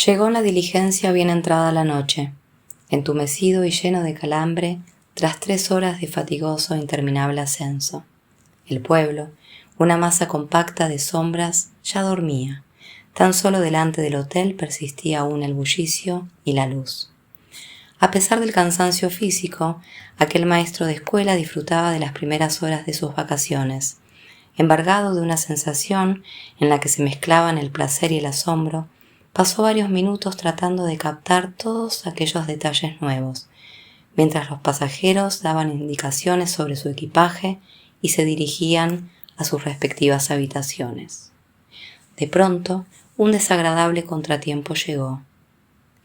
Llegó en la diligencia bien entrada la noche, entumecido y lleno de calambre tras 3 horas de fatigoso e interminable ascenso. El pueblo, una masa compacta de sombras, ya dormía. Tan solo delante del hotel persistía aún el bullicio y la luz. A pesar del cansancio físico, aquel maestro de escuela disfrutaba de las primeras horas de sus vacaciones, embargado de una sensación en la que se mezclaban el placer y el asombro. Pasó varios minutos tratando de captar todos aquellos detalles nuevos, mientras los pasajeros daban indicaciones sobre su equipaje y se dirigían a sus respectivas habitaciones. De pronto, un desagradable contratiempo llegó.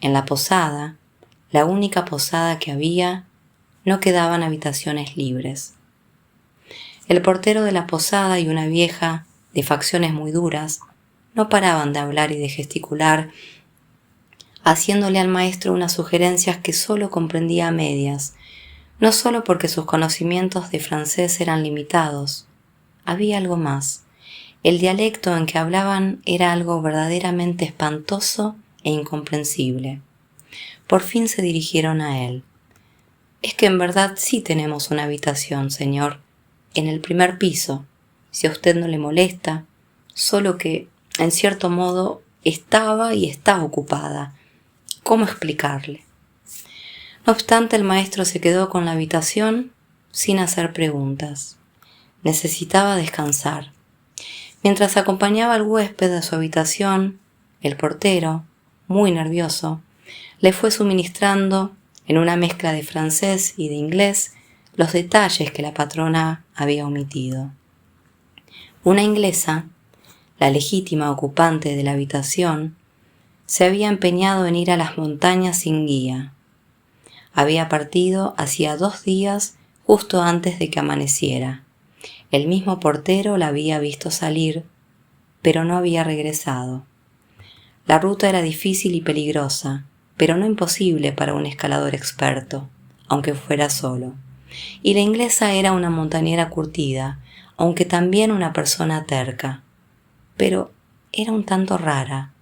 En la posada, la única posada que había, no quedaban habitaciones libres. El portero de la posada y una vieja, de facciones muy duras, no paraban de hablar y de gesticular, haciéndole al maestro unas sugerencias que solo comprendía a medias, no solo porque sus conocimientos de francés eran limitados. Había algo más. El dialecto en que hablaban era algo verdaderamente espantoso e incomprensible. Por fin se dirigieron a él. «Es que en verdad sí tenemos una habitación, señor, en el primer piso, si a usted no le molesta, solo que, en cierto modo, estaba y está ocupada. ¿Cómo explicarle?» No obstante, el maestro se quedó con la habitación sin hacer preguntas. Necesitaba descansar. Mientras acompañaba al huésped a su habitación, el portero, muy nervioso, le fue suministrando, en una mezcla de francés y de inglés, los detalles que la patrona había omitido. Una inglesa, la legítima ocupante de la habitación, se había empeñado en ir a las montañas sin guía. Había partido hacía 2 días justo antes de que amaneciera. El mismo portero la había visto salir, pero no había regresado. La ruta era difícil y peligrosa, pero no imposible para un escalador experto, aunque fuera solo. Y la inglesa era una montañera curtida, aunque también una persona terca. Pero era un tanto rara.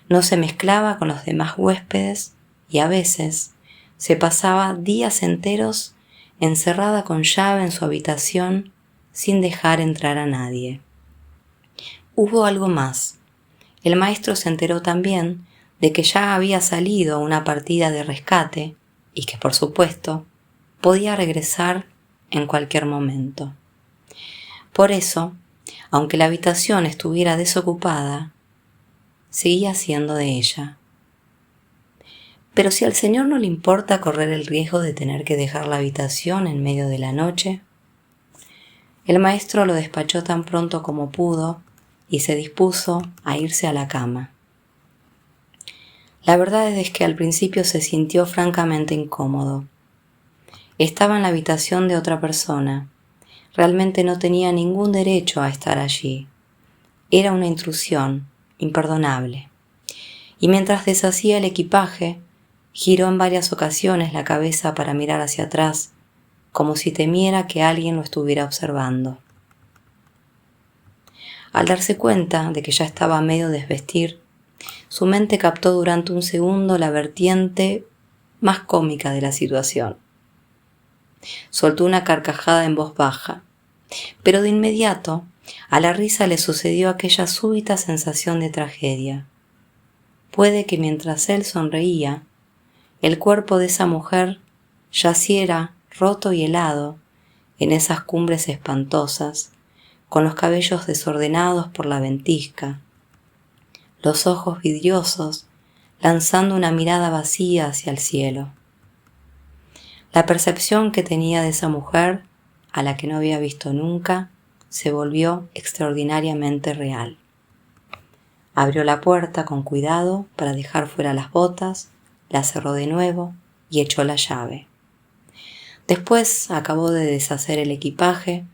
No se mezclaba con los demás huéspedes y a veces se pasaba días enteros encerrada con llave en su habitación sin dejar entrar a nadie. Hubo algo más. El maestro se enteró también de que ya había salido a una partida de rescate y que, por supuesto, podía regresar en cualquier momento. Por eso, aunque la habitación estuviera desocupada, seguía siendo de ella. Pero si al señor no le importa correr el riesgo de tener que dejar la habitación en medio de la noche. El maestro lo despachó tan pronto como pudo y se dispuso a irse a la cama. La verdad es que al principio se sintió francamente incómodo. Estaba en la habitación de otra persona. Realmente no tenía ningún derecho a estar allí. Era una intrusión imperdonable. Y mientras deshacía el equipaje, giró en varias ocasiones la cabeza para mirar hacia atrás, como si temiera que alguien lo estuviera observando. Al darse cuenta de que ya estaba a medio desvestir, su mente captó durante un segundo la vertiente más cómica de la situación. Soltó una carcajada en voz baja, pero de inmediato a la risa le sucedió aquella súbita sensación de tragedia. Puede que mientras él sonreía, el cuerpo de esa mujer yaciera roto y helado en esas cumbres espantosas, con los cabellos desordenados por la ventisca, los ojos vidriosos lanzando una mirada vacía hacia el cielo. La percepción que tenía de esa mujer, a la que no había visto nunca, se volvió extraordinariamente real. Abrió la puerta con cuidado para dejar fuera las botas, la cerró de nuevo y echó la llave. Después acabó de deshacer el equipaje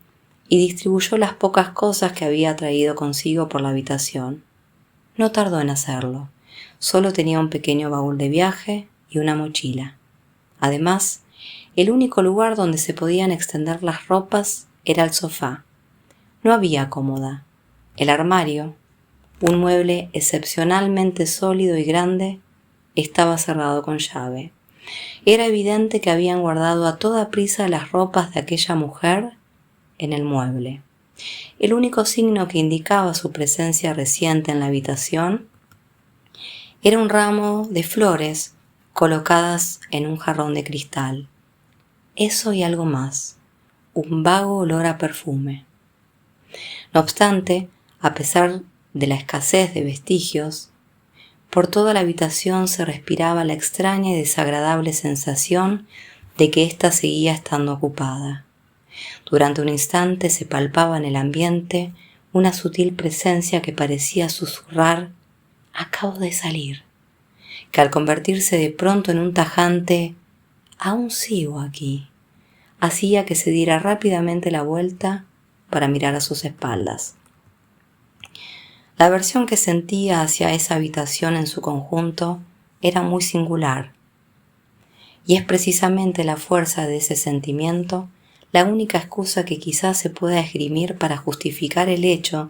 y distribuyó las pocas cosas que había traído consigo por la habitación. No tardó en hacerlo. Solo tenía un pequeño baúl de viaje y una mochila. Además, el único lugar donde se podían extender las ropas era el sofá. No había cómoda. El armario, un mueble excepcionalmente sólido y grande, estaba cerrado con llave. Era evidente que habían guardado a toda prisa las ropas de aquella mujer en el mueble. El único signo que indicaba su presencia reciente en la habitación era un ramo de flores colocadas en un jarrón de cristal. Eso y algo más, un vago olor a perfume. No obstante, a pesar de la escasez de vestigios, por toda la habitación se respiraba la extraña y desagradable sensación de que ésta seguía estando ocupada. Durante un instante se palpaba en el ambiente una sutil presencia que parecía susurrar: «Acabo de salir», que al convertirse de pronto en un tajante «Aún sigo aquí», hacía que se diera rápidamente la vuelta para mirar a sus espaldas. La aversión que sentía hacia esa habitación en su conjunto era muy singular, y es precisamente la fuerza de ese sentimiento la única excusa que quizás se pueda esgrimir para justificar el hecho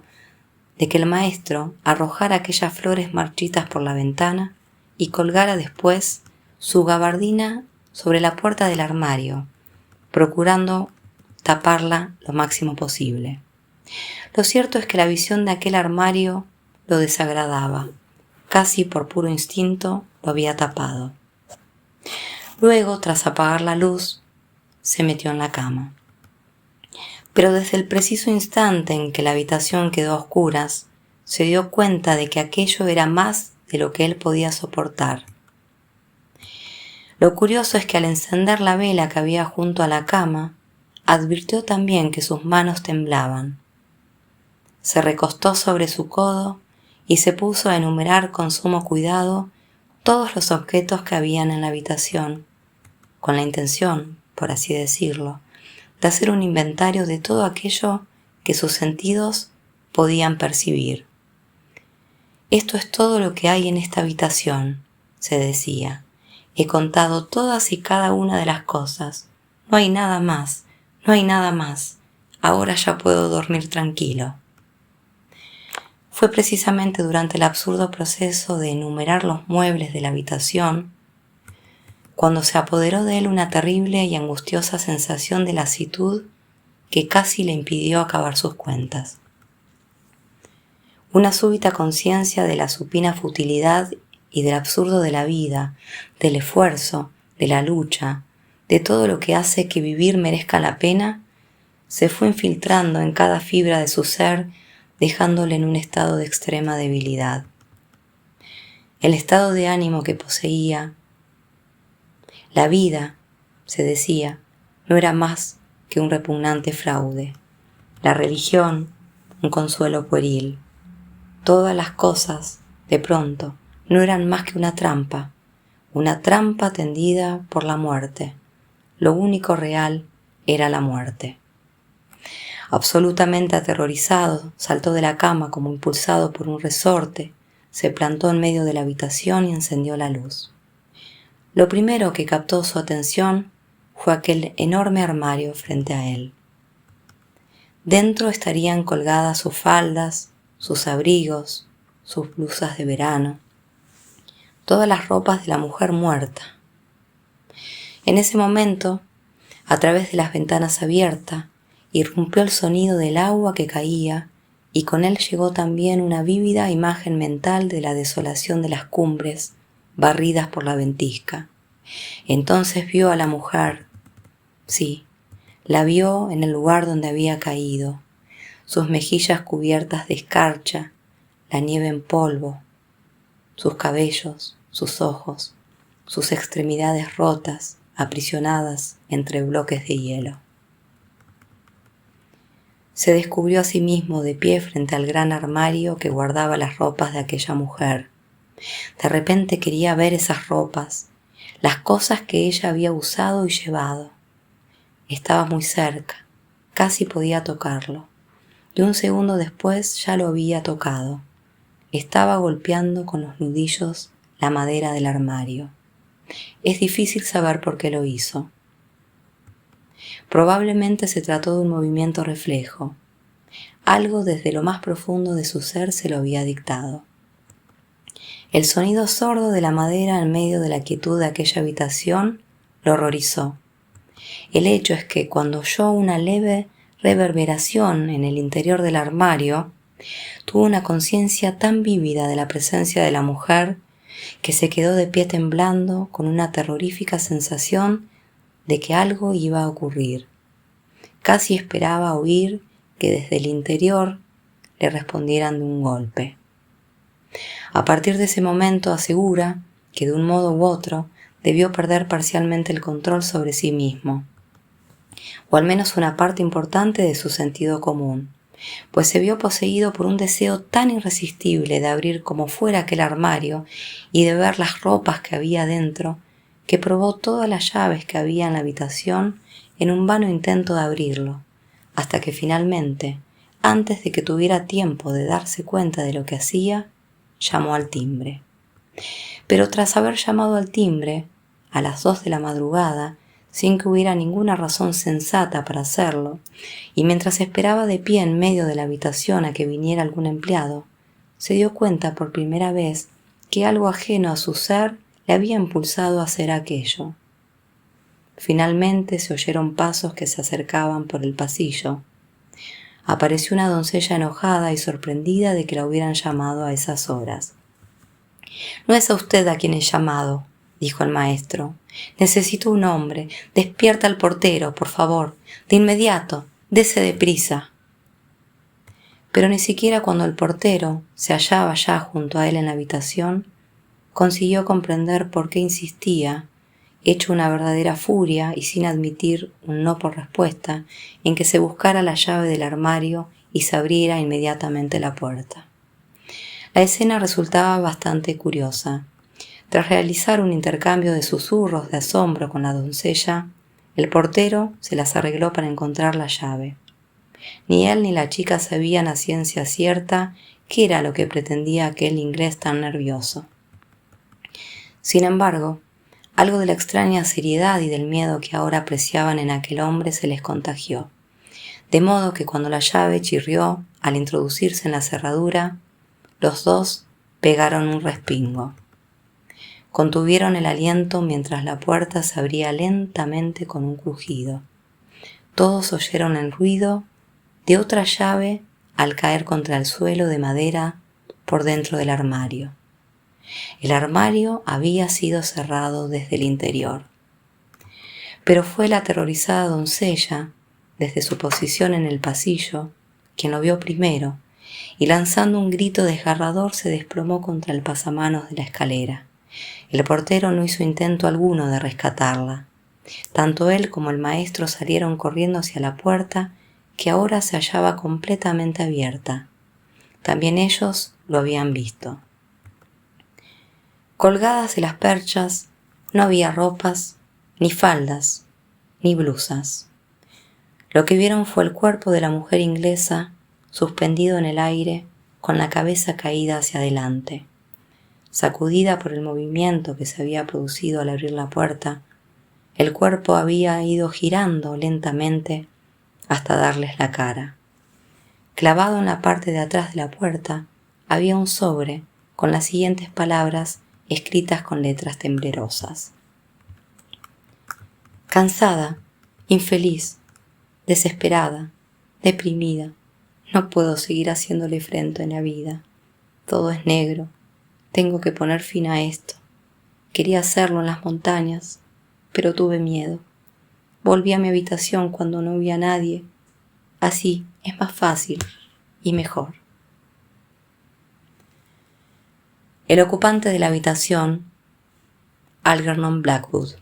de que el maestro arrojara aquellas flores marchitas por la ventana y colgara después su gabardina sobre la puerta del armario, procurando taparla lo máximo posible. Lo cierto es que la visión de aquel armario lo desagradaba. Casi por puro instinto lo había tapado. Luego, tras apagar la luz, se metió en la cama. Pero desde el preciso instante en que la habitación quedó a oscuras, se dio cuenta de que aquello era más de lo que él podía soportar. Lo curioso es que al encender la vela que había junto a la cama, advirtió también que sus manos temblaban. Se recostó sobre su codo y se puso a enumerar con sumo cuidado todos los objetos que habían en la habitación, con la intención, por así decirlo, de hacer un inventario de todo aquello que sus sentidos podían percibir. «Esto es todo lo que hay en esta habitación», se decía. «He contado todas y cada una de las cosas. No hay nada más, no hay nada más. Ahora ya puedo dormir tranquilo». Fue precisamente durante el absurdo proceso de enumerar los muebles de la habitación cuando se apoderó de él una terrible y angustiosa sensación de lasitud que casi le impidió acabar sus cuentas. Una súbita conciencia de la supina futilidad y del absurdo de la vida, del esfuerzo, de la lucha, de todo lo que hace que vivir merezca la pena, se fue infiltrando en cada fibra de su ser, dejándole en un estado de extrema debilidad. El estado de ánimo que poseía, la vida, se decía, no era más que un repugnante fraude. La religión, un consuelo pueril. Todas las cosas, de pronto, no eran más que una trampa tendida por la muerte. Lo único real era la muerte. Absolutamente aterrorizado, saltó de la cama como impulsado por un resorte, se plantó en medio de la habitación y encendió la luz. Lo primero que captó su atención fue aquel enorme armario frente a él. Dentro estarían colgadas sus faldas, sus abrigos, sus blusas de verano, todas las ropas de la mujer muerta. En ese momento, a través de las ventanas abiertas, irrumpió el sonido del agua que caía y con él llegó también una vívida imagen mental de la desolación de las cumbres barridas por la ventisca. Entonces vio a la mujer, sí, la vio en el lugar donde había caído, sus mejillas cubiertas de escarcha, la nieve en polvo, sus cabellos, sus ojos, sus extremidades rotas, aprisionadas entre bloques de hielo. Se descubrió a sí mismo de pie frente al gran armario que guardaba las ropas de aquella mujer. De repente quería ver esas ropas, las cosas que ella había usado y llevado. Estaba muy cerca, casi podía tocarlo, y un segundo después ya lo había tocado. Estaba golpeando con los nudillos la madera del armario. Es difícil saber por qué lo hizo. Probablemente se trató de un movimiento reflejo. algo desde lo más profundo de su ser se lo había dictado. El sonido sordo de la madera en medio de la quietud de aquella habitación lo horrorizó. El hecho es que cuando oyó una leve reverberación en el interior del armario, tuvo una conciencia tan vívida de la presencia de la mujer que se quedó de pie temblando con una terrorífica sensación de que algo iba a ocurrir. Casi esperaba oír que desde el interior le respondieran de un golpe. A partir de ese momento asegura que de un modo u otro debió perder parcialmente el control sobre sí mismo, o al menos una parte importante de su sentido común, pues se vio poseído por un deseo tan irresistible de abrir como fuera aquel armario y de ver las ropas que había dentro, que probó todas las llaves que había en la habitación en un vano intento de abrirlo, hasta que finalmente, antes de que tuviera tiempo de darse cuenta de lo que hacía, llamó al timbre. Pero tras haber llamado al timbre, a las 2 de la madrugada, sin que hubiera ninguna razón sensata para hacerlo, y mientras esperaba de pie en medio de la habitación a que viniera algún empleado, se dio cuenta por primera vez que algo ajeno a su ser le había impulsado a hacer aquello. Finalmente se oyeron pasos que se acercaban por el pasillo. Apareció una doncella enojada y sorprendida de que la hubieran llamado a esas horas. «No es a usted a quien he llamado», dijo el maestro. «Necesito un hombre. Despierta al portero, por favor. De inmediato. Dese deprisa». Pero ni siquiera cuando el portero se hallaba ya junto a él en la habitación, consiguió comprender por qué insistía, hecho una verdadera furia y sin admitir un no por respuesta, en que se buscara la llave del armario y se abriera inmediatamente la puerta. La escena resultaba bastante curiosa. Tras realizar un intercambio de susurros de asombro con la doncella, el portero se las arregló para encontrar la llave. Ni él ni la chica sabían a ciencia cierta qué era lo que pretendía aquel inglés tan nervioso. Sin embargo, algo de la extraña seriedad y del miedo que ahora apreciaban en aquel hombre se les contagió, de modo que cuando la llave chirrió al introducirse en la cerradura, los dos pegaron un respingo. Contuvieron el aliento mientras la puerta se abría lentamente con un crujido. Todos oyeron el ruido de otra llave al caer contra el suelo de madera por dentro del armario. El armario había sido cerrado desde el interior. Pero fue la aterrorizada doncella, desde su posición en el pasillo, quien lo vio primero, y lanzando un grito desgarrador se desplomó contra el pasamanos de la escalera. El portero no hizo intento alguno de rescatarla. Tanto él como el maestro salieron corriendo hacia la puerta, que ahora se hallaba completamente abierta. También ellos lo habían visto. Colgadas de las perchas no había ropas, ni faldas, ni blusas. Lo que vieron fue el cuerpo de la mujer inglesa suspendido en el aire con la cabeza caída hacia adelante. Sacudida por el movimiento que se había producido al abrir la puerta, el cuerpo había ido girando lentamente hasta darles la cara. Clavado en la parte de atrás de la puerta había un sobre con las siguientes palabras escritas con letras temblorosas: cansada, infeliz, desesperada, deprimida, no puedo seguir haciéndole frente en la vida. Todo es negro. Tengo que poner fin a esto. Quería hacerlo en las montañas, pero tuve miedo. Volví a mi habitación cuando no había nadie. Así es más fácil y mejor. El ocupante de la habitación, Algernon Blackwood.